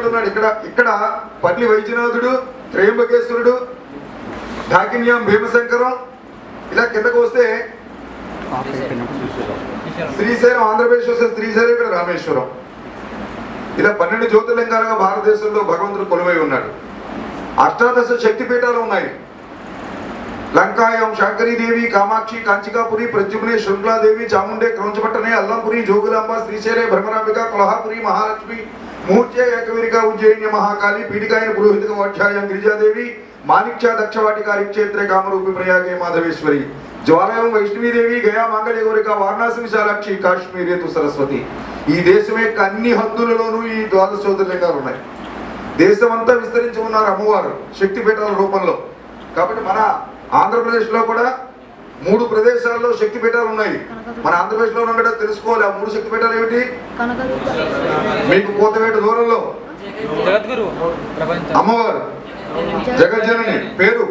పరమేశ్వరుడు ఉన్నాడు. ఇక్కడ ఇక్కడ పల్లి వైద్యనాథుడు, త్రయంబకేశ్వరుడు, ఢాకిన్యాం భీమశంకరం, ఇలా కిందకు వస్తే శ్రీశైలం, ఆంధ్రప్రదేశ్ వస్తే శ్రీశైలం, ఇక్కడ రామేశ్వరం. ఇలా 12 జ్యోతిర్లింగాలుగా భారతదేశంలో భగవంతుడు కొలువై ఉన్నాడు. అష్టాదశ శక్తిపీఠాలు ఉన్నాయి. లంకాయం శాంకరీదేవి, కామాక్షి, కాంచికాపురి, ప్రద్యుమ్నే, శృంఖలాదేవి, చాముండే, క్రౌంచపట్టనే, అల్లంపురి, జోగులాంబ, శ్రీశైలే, భ్రమరాంబిక, కొల్హాపురి, మహాలక్ష్మి, మూర్ఛే, ఏకవీరిక, ఉజ్జయిన్య, మహాకాళి, పీఠికాయన, పురోహితిక, వాధ్యాయం, గిరిజాదేవి, మాణిక్య, దక్షవాటిక, రిక్షేత్రే, కామరూపి, ప్రయాగే, మాధవేశ్వరి, జ్వాలయం, వైష్ణవీదేవి, గయా, మాంగళ్య గౌరిక, వారణాసి, విశాలాక్షి, కాశ్మీర్, రేతు, సరస్వతి. ఈ దేశం యొక్క అన్ని హద్దులలోనూ ఈ 12 జ్యోతిర్లింగాలు ఉన్నాయి. దేశమంతా విస్తరించి ఉన్నారు అమ్మవారు శక్తిపీఠాల రూపంలో. కాబట్టి మన ఆంధ్రప్రదేశ్లో కూడా 3 ప్రదేశాల్లో శక్తిపీఠాలు ఉన్నాయి. మన ఆంధ్రప్రదేశ్లో ఉండడం తెలుసుకోవాలి. ఆ 3 శక్తిపీఠాలు ఏమిటి? మీకు కోతవేట దూరంలో అమ్మవారు జగజ్జనని పేరు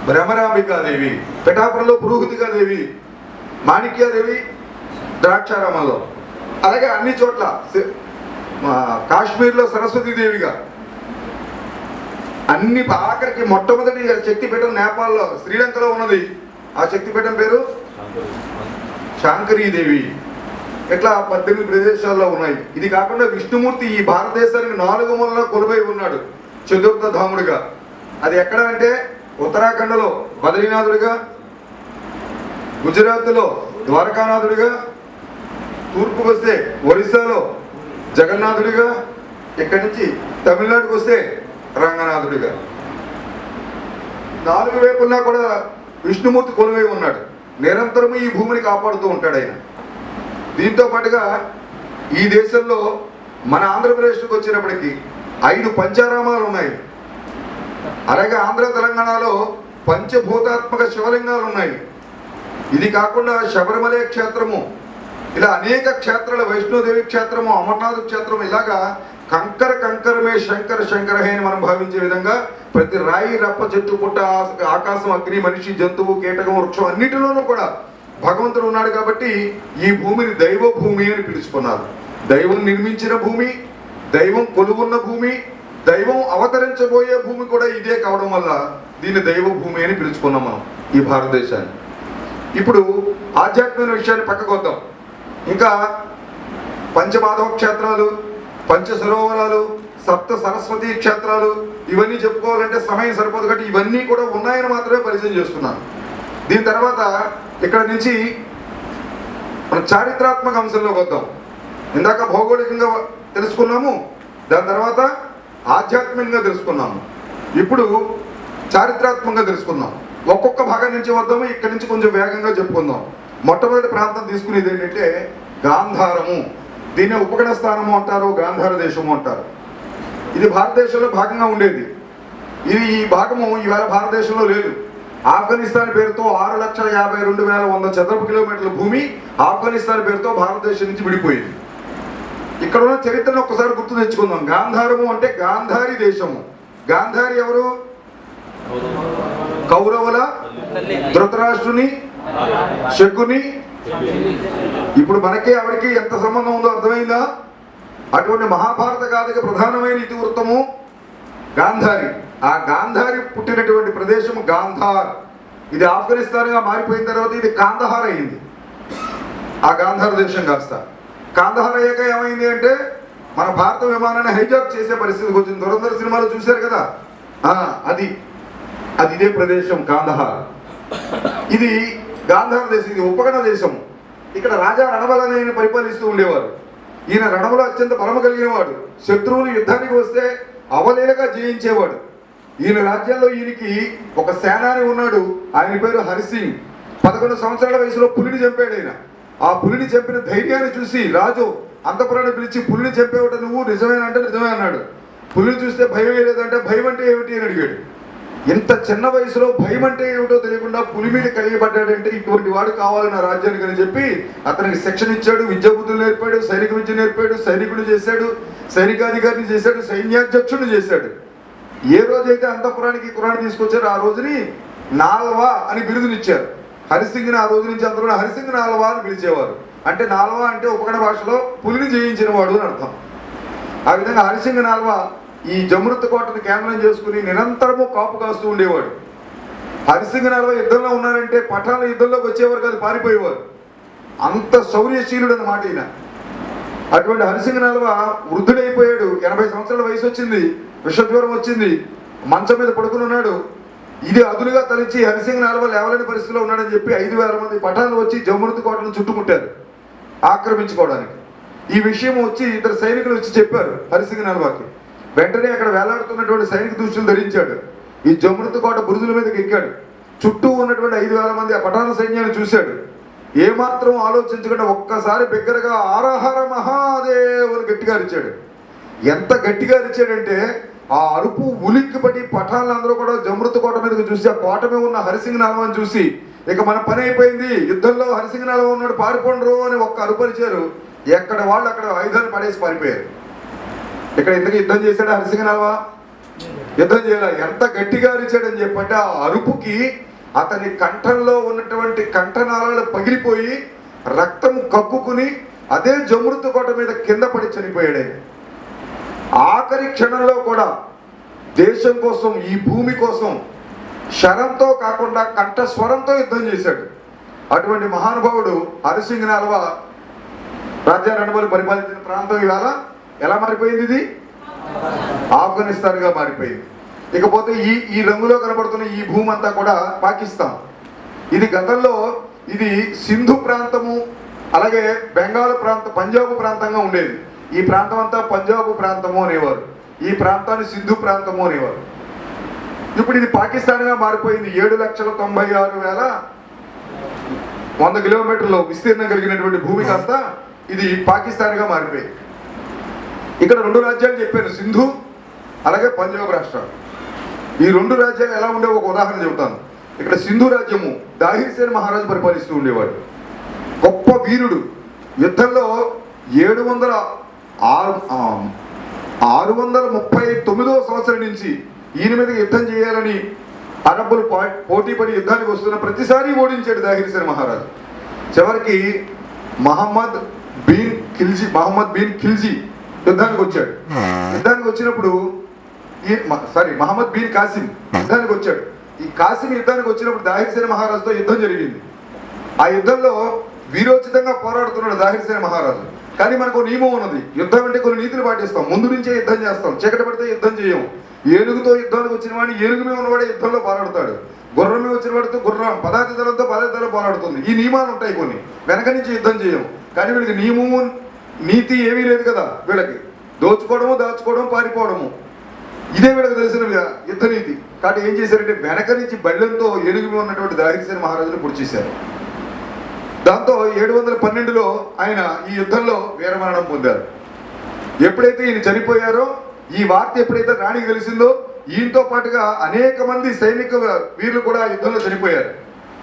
భ్రమరాంబికాదేవి, పిఠాపురంలో పురోహితికాదేవి, మాణిక్యాదేవి ద్రాక్షారామంలో, అలాగే అన్ని చోట్ల కాశ్మీర్లో సరస్వతీదేవిగా, అన్ని ఆఖరికి మొట్టమొదటి శక్తిపీఠం నేపాల్లో శ్రీలంకలో ఉన్నది. ఆ శక్తిపీఠం పేరు శాంకరీదేవి. ఇట్లా 18 ప్రదేశాల్లో ఉన్నాయి. ఇది కాకుండా విష్ణుమూర్తి ఈ భారతదేశానికి 4 మూలలా కొలువై ఉన్నాడు చతుర్థ ధాముడిగా. అది ఎక్కడ అంటే ఉత్తరాఖండ్లో బద్రీనాథుడిగా, గుజరాత్లో ద్వారకానాథుడిగా, తూర్పుకు వస్తే ఒరిస్సాలో జగన్నాథుడిగా, ఇక్కడి నుంచి తమిళనాడుకు వస్తే రంగనాథుడిగా. 4 వైపులా కూడా విష్ణుమూర్తి కొలువై ఉన్నాడు. నిరంతరము ఈ భూమిని కాపాడుతూ ఉంటాడు ఆయన. దీంతో పాటుగా ఈ దేశంలో మన ఆంధ్రప్రదేశ్కి వచ్చినప్పటికీ 5 పంచారామాలు ఉన్నాయి. అలాగే ఆంధ్ర తెలంగాణలో పంచభూతాత్మక శివలింగాలు ఉన్నాయి. ఇది కాకుండా శబరిమల క్షేత్రము, ఇలా అనేక క్షేత్రాలు, వైష్ణోదేవి క్షేత్రము, అమర్నాథ్ క్షేత్రం, ఇలాగా కంకర కంకరమే శంకర శంకరహే అని మనం భావించే విధంగా ప్రతి రాయి, రప్ప, చెట్టు, పుట్ట, ఆకాశం, అగ్ని, మనిషి, జంతువు, కీటకం, వృక్షం అన్నిటిలోనూ కూడా భగవంతుడు ఉన్నాడు. కాబట్టి ఈ భూమిని దైవ భూమి అని పిలుచుకున్నారు. దైవం నిర్మించిన భూమి, దైవం కొలువున్న భూమి, దైవం అవతరించబోయే భూమి కూడా ఇదే కావడం వల్ల దీన్ని దైవ భూమి అని పిలుచుకున్నాం మనం ఈ భారతదేశాన్ని. ఇప్పుడు ఆధ్యాత్మిక విషయాన్ని పక్కకు వద్దాం. ఇంకా పంచమాధవ క్షేత్రాలు, పంచ సరోవరాలు, సప్త సరస్వతి క్షేత్రాలు, ఇవన్నీ చెప్పుకోవాలంటే సమయం సరిపోదు. కాబట్టి ఇవన్నీ కూడా ఉన్నాయని మాత్రమే పరిచయం చేస్తున్నాను. దీని తర్వాత ఇక్కడ నుంచి మనం చారిత్రాత్మక అంశంలోకి వద్దాం. ఇందాక భౌగోళికంగా తెలుసుకున్నాము, దాని తర్వాత ఆధ్యాత్మికంగా తెలుసుకున్నాము, ఇప్పుడు చారిత్రాత్మకంగా తెలుసుకుందాం. ఒక్కొక్క భాగం నుంచి వద్దాము. ఇక్కడి నుంచి కొంచెం వేగంగా చెప్పుకుందాం. మొట్టమొదటి ప్రాంతం తీసుకునేది ఏంటంటే గాంధారము. దీన్ని ఉపగణ స్థానము అంటారు, గాంధార దేశము అంటారు. ఇది భారతదేశంలో భాగంగా ఉండేది. ఇది ఈ భాగము ఈవేళ భారతదేశంలో లేదు. ఆఫ్ఘనిస్తాన్ పేరుతో 6,52,100 చదరపు కిలోమీటర్ల భూమి ఆఫ్ఘనిస్తాన్ పేరుతో భారతదేశం నుంచి విడిపోయింది. ఇక్కడ ఉన్న చరిత్రను ఒక్కసారి గుర్తు తెచ్చుకుందాం. గాంధారము అంటే గాంధారి దేశము. గాంధారి ఎవరు? కౌరవుల ధృతరాష్ట్రుని, శకుని. ఇప్పుడు మనకి ఆవిడకి ఎంత సంబంధం ఉందో అర్థమైందా? అటువంటి మహాభారత గాథకి ప్రధానమైన ఇతివృత్తము గాంధారి. ఆ గాంధారి పుట్టినటువంటి ప్రదేశం గాంధార్. ఇది ఆఫ్ఘనిస్తాన్గా మారిపోయిన తర్వాత ఇది కాందహార్ అయింది. ఆ గాంధార దేశం కాస్త కాందహార్ అయ్యాక ఏమైంది అంటే మన భారత విమానాన్ని హైజాక్ చేసే పరిస్థితికి వచ్చింది. దురంధర్ సినిమాలో చూశారు కదా, అది ఇదే ప్రదేశం కాందహార్. ఇది గాంధార దేశం, ఇది ఉపగణ దేశము. ఇక్కడ రాజా రణబల అని పరిపాలిస్తూ ఉండేవారు. ఈయన రణబలో అత్యంత బలము కలిగిన వాడు. శత్రువులు యుద్ధానికి వస్తే అవలీలగా జయించేవాడు. ఈయన రాజ్యంలో ఈయనకి ఒక సేనాని ఉన్నాడు. ఆయన పేరు హరిసింగ్. 11 సంవత్సరాల వయసులో పులిని చంపాడు ఆయన. ఆ పులిని చంపిన ధైర్యాన్ని చూసి రాజు అంతఃపురాన్ని పిలిచి, పులిని చంపేవాడు నువ్వు, నిజమేనంటే నిజమే అన్నాడు. పులిని చూస్తే భయం లేదంటే భయం అంటే ఏమిటి అని అడిగాడు. ఇంత చిన్న వయసులో భయం అంటే ఏమిటో తెలియకుండా పులి మీద కలిగిపడ్డాడంటే ఇటువంటి వాడు కావాలి నా రాజ్యానికి అని చెప్పి అతనికి శిక్షణ ఇచ్చాడు, విద్యాబుద్ధులు నేర్పాడు, సైనిక విద్య నేర్పాడు, సైనికుడు చేశాడు, సైనికాధికారిని చేశాడు, సైన్యాధ్యక్షుడిని చేశాడు. ఏ రోజైతే అంతఃపురానికి కురాన్ని తీసుకొచ్చారో ఆ రోజుని నాల్వా అని బిరుదునిచ్చారు. హరిసింగ్ని ఆ రోజు నుంచి అందరూ హరిసింగ్ నాల్వా అని పిలిచేవారు. అంటే నాల్వా అంటే ఉపగణ భాషలో పులిని జయించిన వాడు అని అర్థం. ఆ విధంగా హరిసింగ నాల్వ ఈ జమృత కోటను కేంద్రం చేసుకుని నిరంతరము కాపు కాస్తూ ఉండేవాడు. హరిసింగ నాల్వ యుద్ధంలో ఉన్నారంటే పఠాల యుద్ధంలోకి వచ్చేవారు కాదు, పారిపోయేవారు. అంత శౌర్యశీలుడు అన్నమాట ఈయన. అటువంటి హరిసింగ నాల్వ వృద్ధుడైపోయాడు. 80 సంవత్సరాల వయసు వచ్చింది, విషజ్వరం వచ్చింది, మంచం మీద పడుకుని ఉన్నాడు. ఇది అదునుగా తలిచి హరిసింగ నాల్వ లేవలేని పరిస్థితిలో ఉన్నాడని చెప్పి 5,000 మంది పఠాలు వచ్చి జమృత కోటను చుట్టుముట్టారు ఆక్రమించుకోవడానికి. ఈ విషయం వచ్చి ఇద్దరు సైనికులు వచ్చి చెప్పారు హరిసింగ నాల్వకి. వెంటనే అక్కడ వేలాడుతున్నటువంటి సైనిక దుస్తులు ధరించాడు. ఈ జమృత కోట బురుజుల మీదకి ఎక్కాడు. చుట్టూ ఉన్నటువంటి 5,000 మంది ఆ పఠాన సైన్యాన్ని చూశాడు. ఏమాత్రం ఆలోచించకుండా ఒక్కసారి బిగ్గరగా ఆరహర మహాదేవుని గట్టిగా అరిచాడు. ఎంత గట్టిగా అరిచాడంటే ఆ అరుపు ఉలిక్కిపడి పఠాలందరూ కూడా జమృత కోట మీదకి చూసి ఆ కోట మీద ఉన్న హరిసింగ నాల్వని చూసి ఇక మన పని అయిపోయింది, యుద్ధంలో హరిసింగ నాల్వ ఉన్నాడు, పారిపోండ్రు అని ఒక్క అరుపరిచారు. ఎక్కడ వాళ్ళు అక్కడ ఆయుధాలు పడేసి పారిపోయారు. ఇక్కడ ఎందుకు యుద్ధం చేశాడు హరిసింగ నాల్వ? యుద్ధం చేయాల. ఎంత గట్టిగా అరిచాడని చెప్పంటే ఆ అరుపుకి అతని కంఠంలో ఉన్నటువంటి కంఠనాళాలు పగిలిపోయి రక్తం కక్కుకుని అదే జమృత కోట మీద కింద పడి చనిపోయాడు. ఆఖరి క్షణంలో కూడా దేశం కోసం, ఈ భూమి కోసం శరంతో కాకుండా కంఠస్వరంతో యుద్ధం చేశాడు. అటువంటి మహానుభావుడు హరిసింగ నాల్వ రాజ్యారణబలి పరిపాలించిన ప్రాంతం ఇవాళ ఎలా మారిపోయింది? ఇది ఆఫ్ఘనిస్తాన్గా మారిపోయింది. ఇకపోతే ఈ రంగులో కనబడుతున్న ఈ భూమి అంతా కూడా పాకిస్తాన్. ఇది గతంలో ఇది సింధు ప్రాంతము, అలాగే బెంగాల్ ప్రాంతం, పంజాబ్ ప్రాంతంగా ఉండేది. ఈ ప్రాంతం అంతా పంజాబ్ ప్రాంతము అనేవారు, ఈ ప్రాంతాన్ని సింధు ప్రాంతము అనేవారు. ఇప్పుడు ఇది పాకిస్తాన్గా మారిపోయింది. 7,96,100 కిలోమీటర్లు విస్తీర్ణం కలిగినటువంటి భూమి కాస్త ఇది పాకిస్తాన్గా మారిపోయింది. ఇక్కడ 2 రాజ్యాలు చెప్పాను, సింధు అలాగే పంజాబ్ రాష్ట్రాలు. ఈ 2 రాజ్యాలు ఎలా ఉండేవో ఒక ఉదాహరణ చెబుతాను. ఇక్కడ సింధు రాజ్యము దాహిర్ సేన్ మహారాజు పరిపాలిస్తూ ఉండేవాడు. గొప్ప వీరుడు. యుద్ధంలో 639వ సంవత్సరం నుంచి ఈయన మీద యుద్ధం చేయాలని అరబ్బులు పోటీపడి యుద్ధానికి వస్తున్న ప్రతిసారి ఓడించాడు దాహిర్ సేన్ మహారాజు. చివరికి మహమ్మద్ బిన్ ఖిల్జీ యుద్ధానికి వచ్చాడు. యుద్ధానికి వచ్చినప్పుడు మహమ్మద్ బిన్ కాసిం యుద్ధానికి వచ్చాడు. ఈ కాసిం యుద్ధానికి వచ్చినప్పుడు దాహిర్ సేన్ మహారాజుతో యుద్ధం జరిగింది. ఆ యుద్ధంలో వీరోచితంగా పోరాడుతున్నాడు దాహిర్ సేన్ మహారాజు. కానీ మనకు నియమం ఉన్నది, యుద్ధం అంటే కొన్ని నీతులు పాటిస్తాం. ముందు నుంచే యుద్ధం చేస్తాం, చీకటి పడితే యుద్ధం చేయం. ఏనుగుతో యుద్ధానికి వచ్చిన వాడిని ఏనుగు మీద ఉన్నవాడే యుద్ధంలో పోరాడతాడు, గుర్రం మీద వచ్చిన వాడితో గుర్రం, పదార్థ దళంతో పదార్థ దళం పోరాడుతుంది. ఈ నియమాలు ఉంటాయి కొన్ని, వెనక నుంచి యుద్ధం చేయం. కానీ వీళ్ళకి నియమము నీతి ఏమీ లేదు కదా. వీళ్ళకి దోచుకోవడము, దాచుకోవడం, పారిపోవడము, ఇదే వీళ్ళకి తెలిసిన యుద్ధ నీతి. కాబట్టి ఏం చేశారంటే వెనక నుంచి బళ్ళెంతో ఏనుగు మీద ఉన్నటువంటి దాహిర్ సేన్ మహారాజును పొడి చేశారు. దాంతో 712లో ఆయన ఈ యుద్ధంలో వీరమరణం పొందారు. ఎప్పుడైతే ఈయన చనిపోయారో, ఈ వార్త ఎప్పుడైతే రాణికి తెలిసిందో, ఈయనతో పాటుగా అనేక మంది సైనిక వీరులు కూడా యుద్ధంలో చనిపోయారు.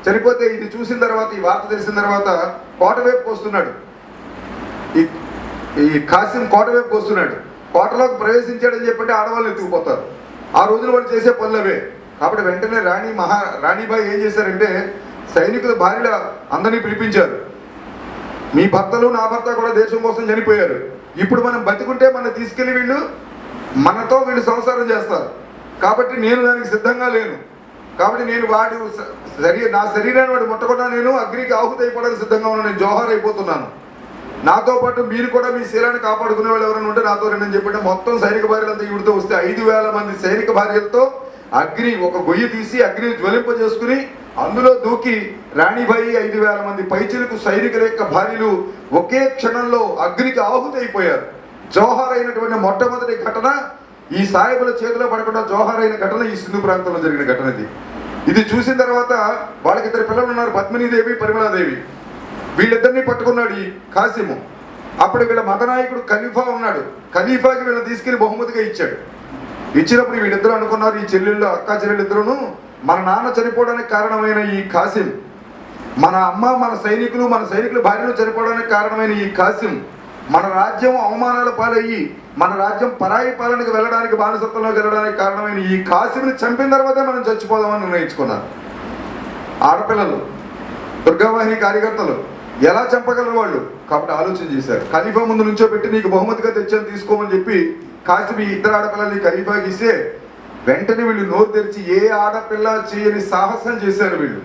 చనిపోతే ఇది చూసిన తర్వాత, ఈ వార్త తెలిసిన తర్వాత కోట వైపుకి వస్తున్నాడు. ఈ కాసిం కోట వైపుకి వస్తున్నాడు. కోటలోకి ప్రవేశించాడని చెప్పంటే ఆడవాళ్ళు ఎత్తుకుపోతారు. ఆ రోజున వాళ్ళు చేసే పనులవే. కాబట్టి వెంటనే రాణిబాయి ఏం చేశారంటే సైనికుల భార్యల అందరినీ పిలిపించారు. మీ భర్తలు, నా భర్త కూడా దేశం కోసం చనిపోయారు. ఇప్పుడు మనం బతికుంటే మనం తీసుకెళ్లి మనతో వీళ్ళు సంసారం చేస్తారు. కాబట్టి నేను దానికి సిద్ధంగా లేను. కాబట్టి నేను నా శరీరాన్ని వాడు ముట్టకుండా నేను అగ్నికి ఆహుతి అయిపోవడానికి సిద్ధంగా ఉన్నాను. నేను జోహార్ అయిపోతున్నాను. నాతో పాటు మీరు కూడా మీ శరీరాన్ని కాపాడుకునే వాళ్ళు ఎవరైనా ఉంటే నాతో రండి చెప్పంటే మొత్తం సైనిక భార్యలంతా ఈవిడితో వస్తే 5,000 మంది సైనిక భార్యలతో అగ్ని ఒక గొయ్యి తీసి అగ్నిని జ్వలింపజేసుకుని అందులో దూకి రాణిబాయి 5,000 మంది పైచిలకు సైనికుల యొక్క భార్యలు ఒకే క్షణంలో అగ్నికి ఆహుతి అయిపోయారు. జోహార్ అయినటువంటి మొట్టమొదటి ఘటన, ఈ సాయిబుల చేతిలో పడకుండా జోహార్ అయిన ఘటన ఈ సింధు ప్రాంతంలో జరిగిన ఘటన ఇది చూసిన తర్వాత వాళ్ళకి 2 పిల్లలు ఉన్నారు, పద్మినీదేవి, పరిమళాదేవి. వీళ్ళిద్దరినీ పట్టుకున్నాడు ఈ కాసిము. అప్పుడు వీళ్ళ మతనాయకుడు ఖలీఫా ఉన్నాడు. ఖలీఫాకి వీళ్ళని తీసుకెళ్లి బహుమతిగా ఇచ్చాడు. ఇచ్చినప్పుడు వీళ్ళిద్దరూ అనుకున్నారు, ఈ చెల్లెళ్ళు, అక్కా చెల్లెళ్ళు ఇద్దరును మన నాన్న చనిపోవడానికి కారణమైన ఈ కాసిం, మన అమ్మ, మన సైనికుల భార్యలు చనిపోవడానికి కారణమైన ఈ కాసిం, మన రాజ్యం అవమానాల పాలయ్యి మన రాజ్యం పరాయి పాలనకు వెళ్ళడానికి, బానిసత్వంలోకి వెళ్ళడానికి కారణమైన ఈ కాసింని చంపిన తర్వాతే మనం చచ్చిపోదామని నిర్ణయించుకున్నారు. ఆడపిల్లలు, దుర్గావాహిని కార్యకర్తలు ఎలా చంపగలరు వాళ్ళు? కాబట్టి ఆలోచన చేశారు. ఖలీఫా ముందు నుంచో పెట్టి నీకు బహుమతిగా తెచ్చాను తీసుకోమని చెప్పి కాసిమి ఇద్దరు ఆడపిల్లల్ని ఖలీఫాకి ఇస్తే వెంటనే వీళ్ళు నోరు తెరిచి ఏ ఆడపిల్ల చేయని సాహసం చేశారు. వీళ్ళు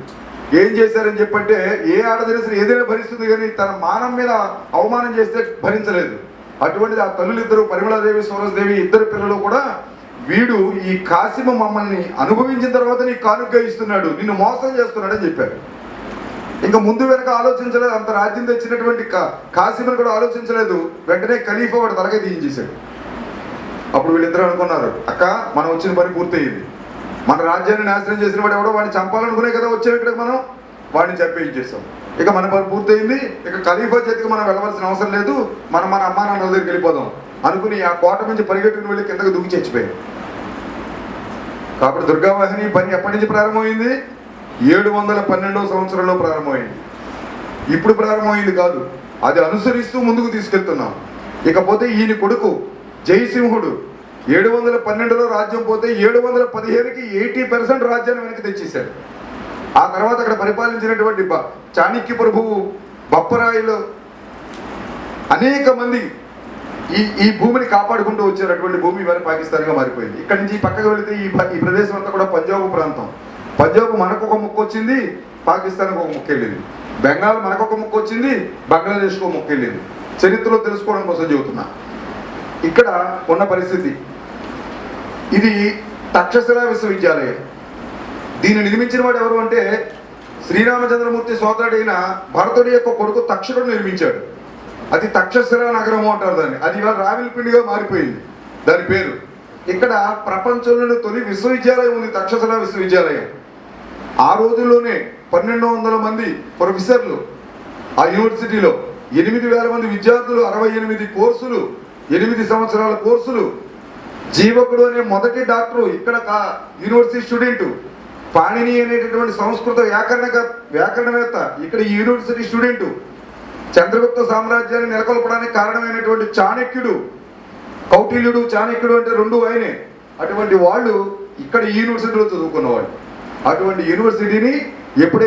ఏం చేశారని చెప్పంటే, ఏ ఆడదిన ఏదైనా భరిస్తుంది కానీ తన మానం మీద అవమానం చేస్తే భరించలేదు. అటువంటిది ఆ తల్లులిద్దరు పరిమళాదేవి సోరస్దేవి ఇద్దరు పిల్లలు కూడా వీడు ఈ కాసిమ మమ్మల్ని అనుభవించిన తర్వాత నీకు కానుకగా ఇస్తున్నాడు, నిన్ను మోసం చేస్తున్నాడని చెప్పారు. ఇంకా ముందు వెనక ఆలోచించలేదు. అంత రాజ్యం తెచ్చినటువంటి కాసిమను కూడా ఆలోచించలేదు. వెంటనే ఖలీఫా వాడు తలకాయ తీయించేశాడు. అప్పుడు వీళ్ళిద్దరూ అనుకున్నారు, అక్క మనం వచ్చిన పని పూర్తయింది, మన రాజ్యాన్ని నాశనం చేసిన వాడు ఎవడో వాడిని చంపాలనుకునే కదా వచ్చాం ఇక్కడికి, మనం వాడిని చంపేయించేస్తాం, ఇక మన పని పూర్తయింది, ఇక ఖలీఫా చేతికి మనం వెళ్ళవలసిన అవసరం లేదు, మనం మన అమ్మా నాన్నల దగ్గరికి వెళ్ళిపోదాం అనుకుని ఆ కోట నుంచి పరిగెట్టుకుని వెళ్ళి కిందకు దూకి చచ్చిపోయాడు. కాబట్టి దుర్గావాహిని పని ఎప్పటి నుంచి ప్రారంభమైంది? 712వ సంవత్సరంలో ప్రారంభమైంది. ఇప్పుడు ప్రారంభమైంది కాదు, అది అనుసరిస్తూ ముందుకు తీసుకెళ్తున్నాం. ఇకపోతే ఈయన కొడుకు జయసింహుడు 712లో రాజ్యం పోతే 715కి 80% రాజ్యాన్ని వెనక్కి తెచ్చేశాడు. ఆ తర్వాత అక్కడ పరిపాలించినటువంటి చాణక్య ప్రభువు బప్పరాయిలో అనేక మంది ఈ భూమిని కాపాడుకుంటూ వచ్చారు. అటువంటి భూమి ఇవాళ పాకిస్తాన్గా మారిపోయింది. ఇక్కడి నుంచి పక్కకు వెళితే ఈ ప్రదేశం అంతా కూడా పంజాబ్ ప్రాంతం. పంజాబ్ మనకు ఒక ముక్కు వచ్చింది, పాకిస్తాన్కి ఒక ముక్కు వెళ్ళింది. బెంగాల్ మనకు ఒక ముక్కు వచ్చింది, బంగ్లాదేశ్కి ఒక ముక్కు వెళ్ళింది. చరిత్రలో తెలుసుకోవడం కోసం చెబుతున్నా. ఇక్కడ ఉన్న పరిస్థితి ఇది తక్షశిలా విశ్వవిద్యాలయం. దీన్ని నిర్మించిన వాడు ఎవరు అంటే శ్రీరామచంద్రమూర్తి సోదరుడైన భరతుడి యొక్క కొడుకు తక్షకుడు నిర్మించాడు. అది తక్షశిలా నగరము అంటారు దాన్ని. అది ఇవాళ రావిల్పిండిగా మారిపోయింది దాని పేరు. ఇక్కడ ప్రపంచంలోని తొలి విశ్వవిద్యాలయం ఉంది, తక్షశిలా విశ్వవిద్యాలయం. ఆ రోజుల్లోనే 1200 మంది ప్రొఫెసర్లు ఆ యూనివర్సిటీలో, 8000 మంది విద్యార్థులు, 68 కోర్సులు, 8 సంవత్సరాల కోర్సులు. జీవకుడు అనే మొదటి డాక్టరు ఇక్కడ యూనివర్సిటీ స్టూడెంట్. పాణిని అనేటటువంటి సంస్కృత వ్యాకరణవేత్త ఇక్కడ ఈ యూనివర్సిటీ స్టూడెంట్. చంద్రగుప్త సామ్రాజ్యాన్ని నెలకొల్పడానికి కారణమైనటువంటి చాణక్యుడు, కౌటిల్యుడు, చాణక్యుడు అంటే రెండు ఆయనే. అటువంటి వాళ్ళు ఇక్కడ యూనివర్సిటీలో చదువుకున్నవాళ్ళు. అటువంటి యూనివర్సిటీని ఎప్పుడైతే